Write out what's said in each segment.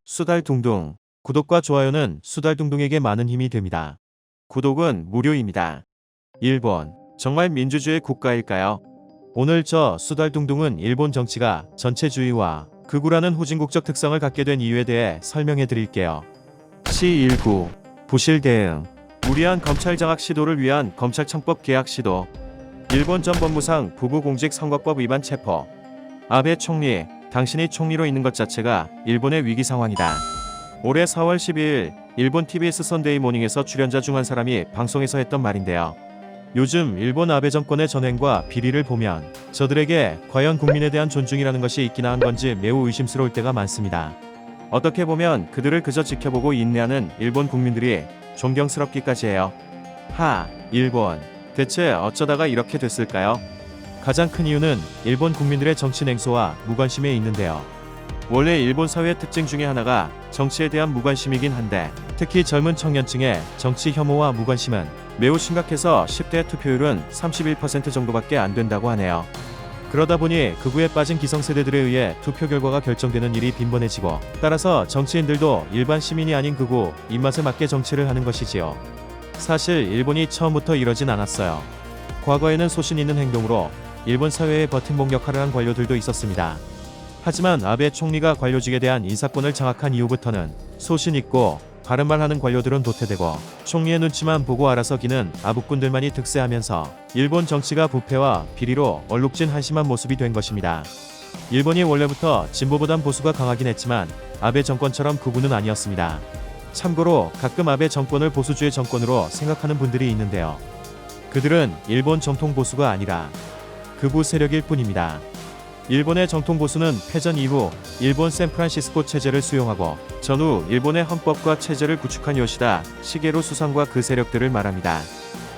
수달둥둥. 구독과 좋아요는 수달둥둥에게 많은 힘이 됩니다. 구독은 무료입니다. 일본, 정말 민주주의 국가일까요? 오늘 저 수달둥둥은 일본 정치가 전체주의와 극우라는 후진국적 특성을 갖게 된 이유에 대해 설명해 드릴게요. C19. 부실 대응. 무리한 검찰 장악 시도를 위한 검찰청법 개혁 시도. 일본 전 법무상 부부공직선거법 위반 체포. 아베 총리, 당신이 총리로 있는 것 자체가 일본의 위기 상황이다. 올해 4월 12일 일본 TBS 선데이 모닝에서 출연자 중 한 사람이 방송에서 했던 말인데요. 요즘 일본 아베 정권의 전횡과 비리를 보면 저들에게 과연 국민에 대한 존중이라는 것이 있기나 한 건지 매우 의심스러울 때가 많습니다. 어떻게 보면 그들을 그저 지켜보고 인내하는 일본 국민들이 존경스럽기까지 해요. 일본. 대체 어쩌다가 이렇게 됐을까요? 가장 큰 이유는 일본 국민들의 정치 냉소와 무관심에 있는데요. 원래 일본 사회의 특징 중에 하나가 정치에 대한 무관심이긴 한데 특히 젊은 청년층의 정치 혐오와 무관심은 매우 심각해서 10대 투표율은 31% 정도밖에 안 된다고 하네요. 그러다 보니 극우에 빠진 기성세대들에 의해 투표 결과가 결정되는 일이 빈번해지고 따라서 정치인들도 일반 시민이 아닌 극우 입맛에 맞게 정치를 하는 것이지요. 사실 일본이 처음부터 이러진 않았어요. 과거에는 소신 있는 행동으로 일본 사회에 버팀목 역할을 한 관료들도 있었습니다. 하지만 아베 총리가 관료직에 대한 인사권을 장악한 이후부터는 소신 있고 바른말 하는 관료들은 도태되고 총리의 눈치만 보고 알아서 기는 아부꾼들만이 득세하면서 일본 정치가 부패와 비리로 얼룩진 한심한 모습이 된 것입니다. 일본이 원래부터 진보보단 보수가 강하긴 했지만 아베 정권처럼 극우는 아니었습니다. 참고로 가끔 아베 정권을 보수주의 정권으로 생각하는 분들이 있는데요. 그들은 일본 정통 보수가 아니라 극우 세력일 뿐입니다. 일본의 정통 보수는 패전 이후 일본 샌프란시스코 체제를 수용하고 전후 일본의 헌법과 체제를 구축한 요시다 시게루 수상과 그 세력들을 말합니다.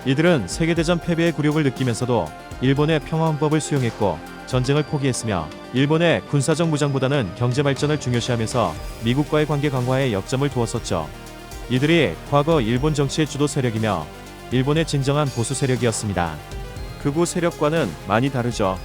이들은 세계대전 패배의 굴욕을 느끼면서도 일본의 평화헌법을 수용했고 전쟁을 포기했으며 일본의 군사적 무장보다는 경제 발전을 중요시하면서 미국과의 관계 강화에 역점을 두었었죠. 이들이 과거 일본 정치의 주도 세력이며 일본의 진정한 보수 세력이었습니다. 극우 세력과는 많이 다르죠.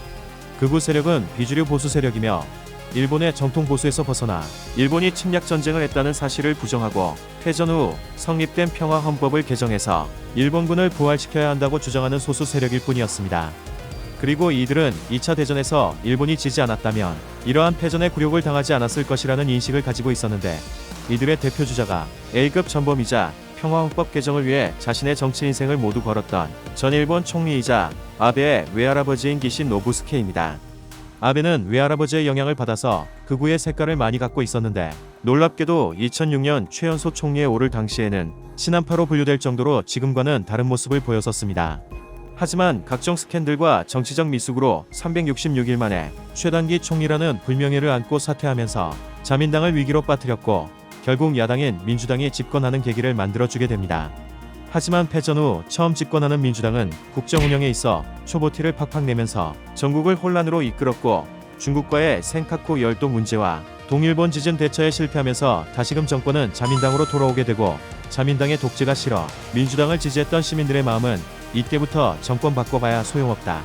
극우 세력은 비주류 보수 세력이며 일본의 정통 보수에서 벗어나 일본이 침략 전쟁을 했다는 사실을 부정하고 패전 후 성립된 평화 헌법을 개정해서 일본군을 부활시켜야 한다고 주장하는 소수 세력일 뿐이었습니다. 그리고 이들은 2차 대전에서 일본이 지지 않았다면 이러한 패전의 굴욕을 당하지 않았을 것이라는 인식을 가지고 있었는데 이들의 대표 주자가 A급 전범이자 평화헌법 개정을 위해 자신의 정치 인생을 모두 걸었던 전 일본 총리이자 아베의 외할아버지인 기시 노부스케입니다. 아베는 외할아버지의 영향을 받아서 극우의 색깔을 많이 갖고 있었는데 놀랍게도 2006년 최연소 총리에 오를 당시에는 친한파로 분류될 정도로 지금과는 다른 모습을 보였었습니다. 하지만 각종 스캔들과 정치적 미숙으로 366일 만에 최단기 총리라는 불명예를 안고 사퇴하면서 자민당을 위기로 빠뜨렸고 결국 야당인 민주당이 집권하는 계기를 만들어주게 됩니다. 하지만 패전 후 처음 집권하는 민주당은 국정 운영에 있어 초보티를 팍팍 내면서 전국을 혼란으로 이끌었고 중국과의 센카쿠 열도 문제와 동일본 지진 대처에 실패하면서 다시금 정권은 자민당으로 돌아오게 되고 자민당의 독재가 싫어 민주당을 지지했던 시민들의 마음은 이때부터 정권 바꿔봐야 소용없다.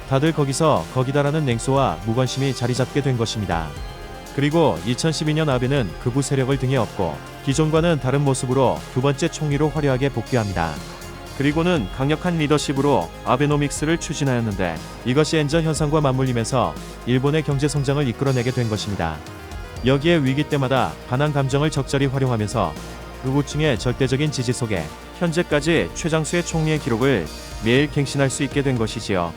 다들 거기서 거기다라는 냉소와 무관심이 자리 잡게 된 것입니다. 그리고 2012년 아베는 극우 세력을 등에 업고 기존과는 다른 모습으로 두 번째 총리로 화려하게 복귀합니다. 그리고는 강력한 리더십으로 아베노믹스를 추진하였는데 이것이 엔저 현상과 맞물리면서 일본의 경제 성장을 이끌어내게 된 것입니다. 여기에 위기 때마다 반한 감정을 적절히 활용하면서 극우층의 절대적인 지지 속에 현재까지 최장수의 총리의 기록을 매일 갱신할 수 있게 된 것이지요.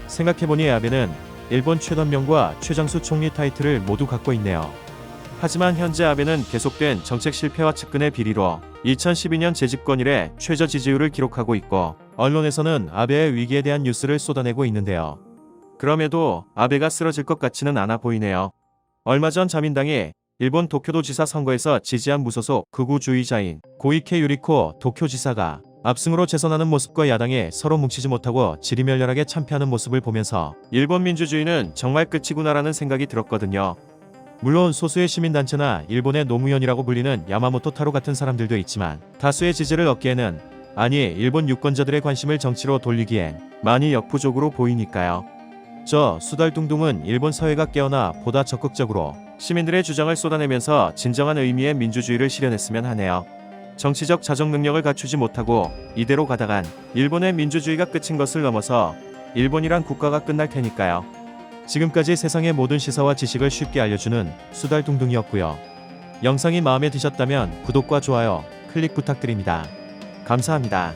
생각해보니 아베는 일본 최단명과 최장수 총리 타이틀을 모두 갖고 있네요. 하지만 현재 아베는 계속된 정책 실패와 측근의 비리로 2012년 재집권 이래 최저 지지율을 기록하고 있고 언론에서는 아베의 위기에 대한 뉴스를 쏟아내고 있는데요. 그럼에도 아베가 쓰러질 것 같지는 않아 보이네요. 얼마 전 자민당이 일본 도쿄도지사 선거에서 지지한 무소속 극우주의자인 고이케 유리코 도쿄지사가 압승으로 재선하는 모습과 야당이 서로 뭉치지 못하고 지리멸렬하게 참패하는 모습을 보면서 일본 민주주의는 정말 끝이구나라는 생각이 들었거든요. 물론 소수의 시민단체나 일본의 노무현이라고 불리는 야마모토 타로 같은 사람들도 있지만 다수의 지지를 얻기에는 일본 유권자들의 관심을 정치로 돌리기엔 많이 역부족으로 보이니까요. 저 수달둥둥은 일본 사회가 깨어나 보다 적극적으로 시민들의 주장을 쏟아내면서 진정한 의미의 민주주의를 실현했으면 하네요. 정치적 자정 능력을 갖추지 못하고 이대로 가다간 일본의 민주주의가 끝인 것을 넘어서 일본이란 국가가 끝날 테니까요. 지금까지 세상의 모든 시사와 지식을 쉽게 알려주는 수달둥둥이었고요. 영상이 마음에 드셨다면 구독과 좋아요, 클릭 부탁드립니다. 감사합니다.